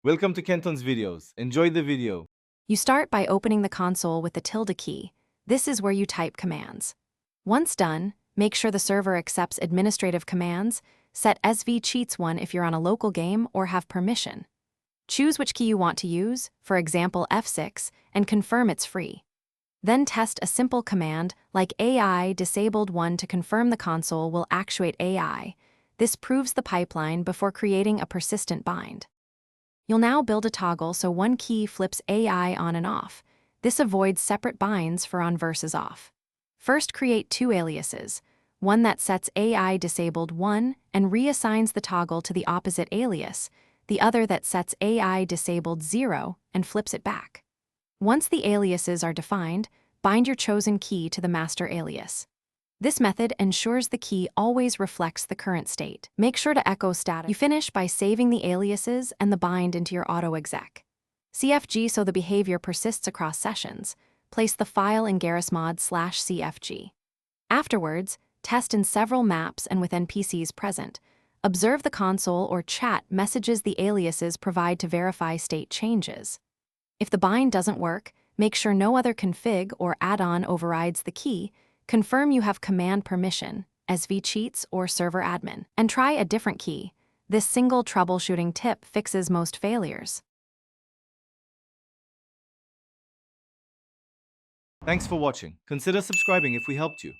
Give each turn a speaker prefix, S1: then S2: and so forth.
S1: Welcome to Kenton's videos. Enjoy the video.
S2: You start by opening the console with the tilde key. This is where you type commands. Once done, make sure the server accepts administrative commands. Set svcheats1 if you're on a local game or have permission. Choose which key you want to use, for example F6, and confirm it's free. Then test a simple command like AI disabled 1 to confirm the console will actuate AI. This proves the pipeline before creating a persistent bind. You'll now build a toggle so one key flips AI on and off. This avoids separate binds for on versus off. First, create two aliases, one that sets AI disabled 1 and reassigns the toggle to the opposite alias, the other that sets AI disabled 0 and flips it back. Once the aliases are defined, bind your chosen key to the master alias. This method ensures the key always reflects the current state. Make sure to echo status. You finish by saving the aliases and the bind into your auto-exec. CFG so the behavior persists across sessions. Place the file in Gmod/CFG. Afterwards, test in several maps and with NPCs present. Observe the console or chat messages the aliases provide to verify state changes. If the bind doesn't work, make sure no other config or add-on overrides the key. Confirm you have command permission, svcheats or server admin, and try a different key. This single troubleshooting tip fixes most failures.
S1: Thanks for watching. Consider subscribing if we helped you.